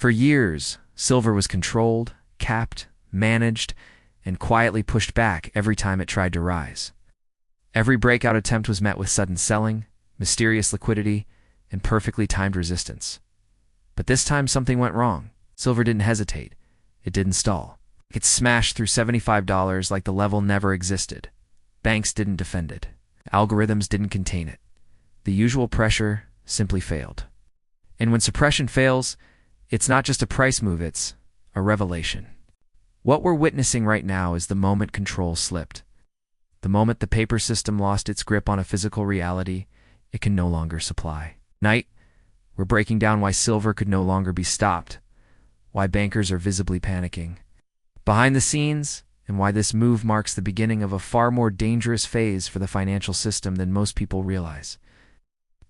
For years, silver was controlled, capped, managed, and quietly pushed back every time it tried to rise. Every breakout attempt was met with sudden selling, mysterious liquidity, and perfectly timed resistance. But this time something went wrong. Silver didn't hesitate. It didn't stall. It smashed through $75 like the level never existed. Banks didn't defend it. Algorithms didn't contain it. The usual pressure simply failed. And when suppression fails, it's not just a price move, it's a revelation. What we're witnessing right now is the moment control slipped. The moment the paper system lost its grip on a physical reality it can no longer supply. Tonight, we're breaking down why silver could no longer be stopped, why bankers are visibly panicking, behind the scenes, and why this move marks the beginning of a far more dangerous phase for the financial system than most people realize.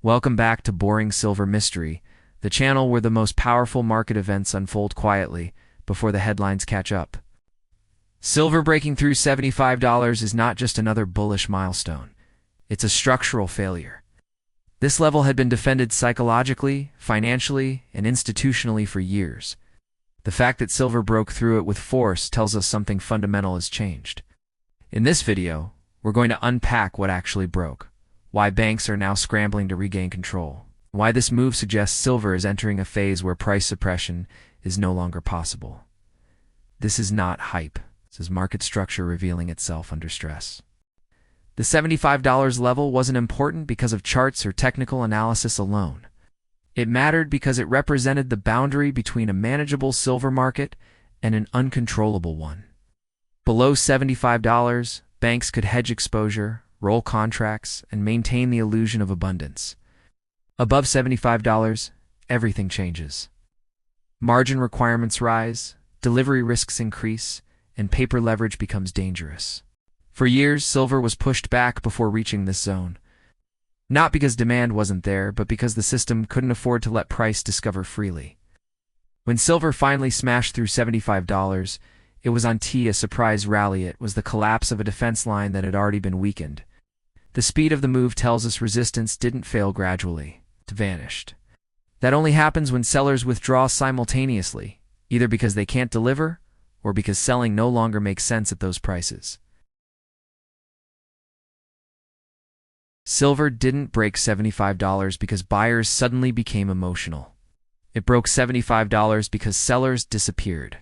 Welcome back to Boring Silver Mystery, the channel where the most powerful market events unfold quietly before the headlines catch up. Silver breaking through $75 is not just another bullish milestone. It's a structural failure. This level had been defended psychologically, financially, and institutionally for years. The fact that silver broke through it with force tells us something fundamental has changed. In this video, we're going to unpack what actually broke, why banks are now scrambling to regain control, why this move suggests silver is entering a phase where price suppression is no longer possible. This is not hype. This is market structure revealing itself under stress. The $75 level wasn't important because of charts or technical analysis alone. It mattered because it represented the boundary between a manageable silver market and an uncontrollable one. Below $75, banks could hedge exposure, roll contracts, and maintain the illusion of abundance. Above $75, everything changes. Margin requirements rise, delivery risks increase, and paper leverage becomes dangerous. For years, silver was pushed back before reaching this zone. Not because demand wasn't there, but because the system couldn't afford to let price discover freely. When silver finally smashed through $75, it was on a surprise rally. It was the collapse of a defense line that had already been weakened. The speed of the move tells us resistance didn't fail gradually. It vanished. That only happens when sellers withdraw simultaneously, either because they can't deliver or because selling no longer makes sense at those prices. Silver didn't break $75 because buyers suddenly became emotional. It broke $75 because sellers disappeared.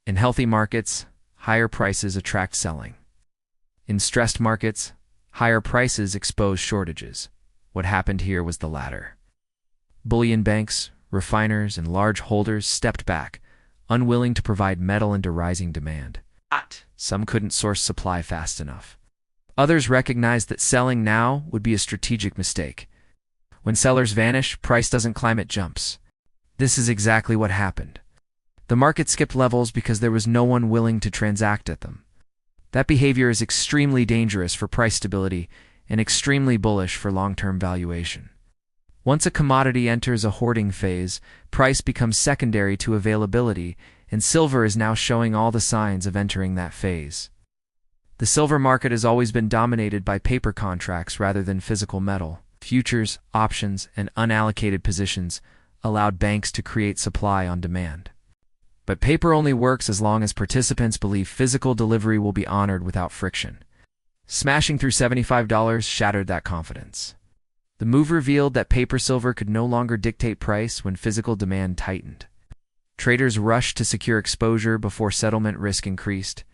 In healthy markets, higher prices attract selling. In stressed markets, higher prices expose shortages. What happened here was the latter. Bullion banks, refiners, and large holders stepped back, unwilling to provide metal into rising demand. Some couldn't source supply fast enough. Others recognized that selling now would be a strategic mistake. When sellers vanish, price doesn't climb, it jumps. This is exactly what happened. The market skipped levels because there was no one willing to transact at them. That behavior is extremely dangerous for price stability and extremely bullish for long-term valuation. Once a commodity enters a hoarding phase, price becomes secondary to availability, and silver is now showing all the signs of entering that phase. The silver market has always been dominated by paper contracts rather than physical metal. Futures, options, and unallocated positions allowed banks to create supply on demand. But paper only works as long as participants believe physical delivery will be honored without friction. Smashing through $75 shattered that confidence. The move revealed that paper silver could no longer dictate price when physical demand tightened. Traders rushed to secure exposure before settlement risk increased,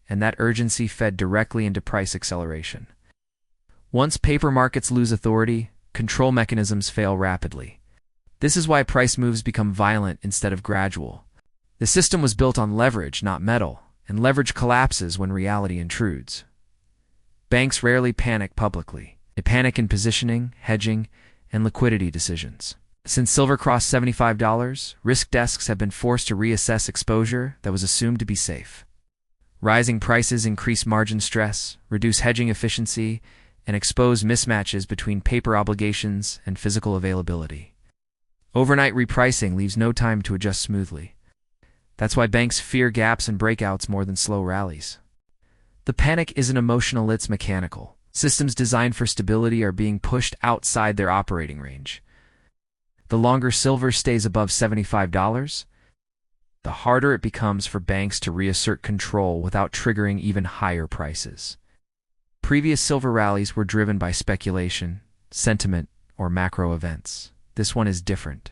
and that urgency fed directly into price acceleration. Once paper markets lose authority, control mechanisms fail rapidly. This is why price moves become violent instead of gradual. The system was built on leverage, not metal, and leverage collapses when reality intrudes. Banks rarely panic publicly. They panic in positioning, hedging, and liquidity decisions. Since silver crossed $75, risk desks have been forced to reassess exposure that was assumed to be safe. Rising prices increase margin stress, reduce hedging efficiency, and expose mismatches between paper obligations and physical availability. Overnight repricing leaves no time to adjust smoothly. That's why banks fear gaps and breakouts more than slow rallies. The panic isn't emotional, it's mechanical. Systems designed for stability are being pushed outside their operating range. The longer silver stays above $75, the harder it becomes for banks to reassert control without triggering even higher prices. Previous silver rallies were driven by speculation, sentiment, or macro events. This one is different.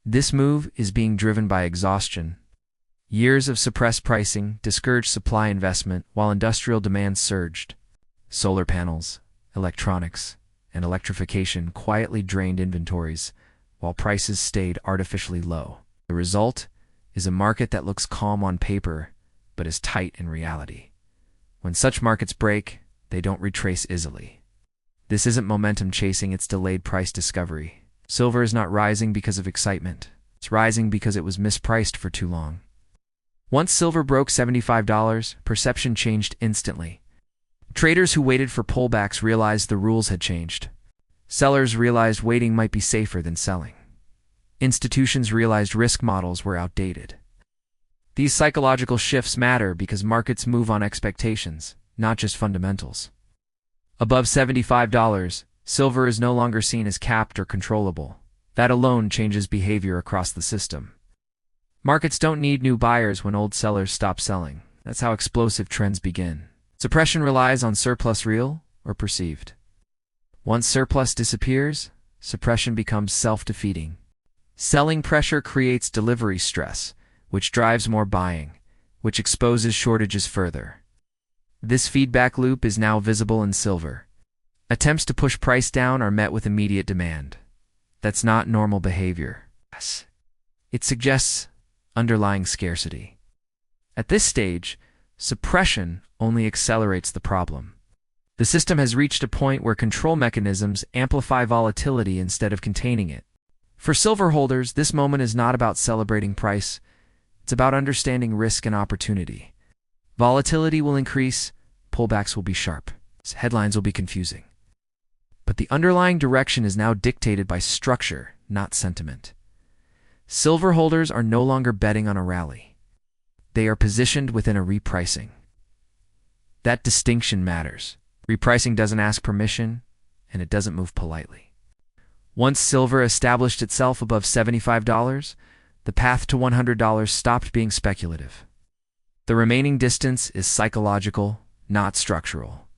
This move is being driven by exhaustion. Years of suppressed pricing discouraged supply investment while industrial demand surged. Solar panels, electronics, and electrification quietly drained inventories while prices stayed artificially low. The result is a market that looks calm on paper but is tight in reality. When such markets break, they don't retrace easily. This isn't momentum chasing, it's delayed price discovery. Silver is not rising because of excitement. It's rising because it was mispriced for too long. Once silver broke $75, perception changed instantly. Traders who waited for pullbacks realized the rules had changed. Sellers realized waiting might be safer than selling. Institutions realized risk models were outdated. These psychological shifts matter because markets move on expectations, not just fundamentals. Above $75, silver is no longer seen as capped or controllable. That alone changes behavior across the system. Markets don't need new buyers when old sellers stop selling. That's how explosive trends begin. Suppression relies on surplus, real or perceived. Once surplus disappears, suppression becomes self-defeating. Selling pressure creates delivery stress, which drives more buying, which exposes shortages further. This feedback loop is now visible in silver. Attempts to push price down are met with immediate demand. That's not normal behavior. It suggests underlying scarcity. At this stage, suppression only accelerates the problem. The system has reached a point where control mechanisms amplify volatility instead of containing it. For silver holders, this moment is not about celebrating price. It's about understanding risk and opportunity. Volatility will increase, pullbacks will be sharp, headlines will be confusing. But the underlying direction is now dictated by structure, not sentiment. Silver holders are no longer betting on a rally. They are positioned within a repricing. That distinction matters. Repricing doesn't ask permission, and it doesn't move politely. Once silver established itself above $75, the path to $100 stopped being speculative. The remaining distance is psychological, not structural.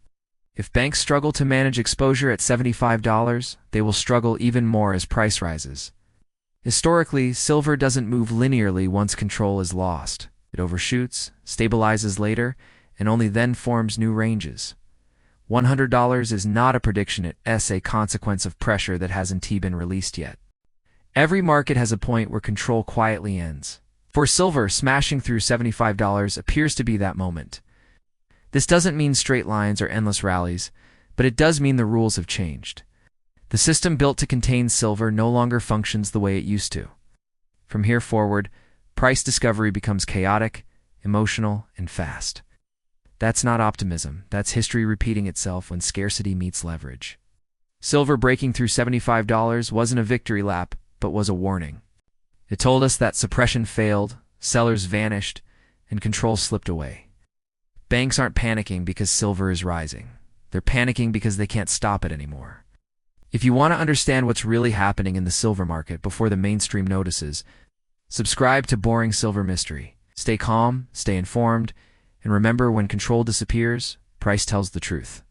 If banks struggle to manage exposure at $75, they will struggle even more as price rises. Historically, silver doesn't move linearly once control is lost. It overshoots, stabilizes later, and only then forms new ranges. $100 is not a prediction, it's a consequence of pressure that hasn't been released yet. Every market has a point where control quietly ends. For silver, smashing through $75 appears to be that moment. This doesn't mean straight lines or endless rallies, but it does mean the rules have changed. The system built to contain silver no longer functions the way it used to. From here forward, price discovery becomes chaotic, emotional, and fast. That's not optimism. That's history repeating itself when scarcity meets leverage. Silver breaking through $75 wasn't a victory lap, but was a warning. It told us that suppression failed, sellers vanished, and control slipped away. Banks aren't panicking because silver is rising. They're panicking because they can't stop it anymore. If you want to understand what's really happening in the silver market before the mainstream notices, subscribe to Boring Silver Mystery. Stay calm, stay informed, and remember, when control disappears, price tells the truth.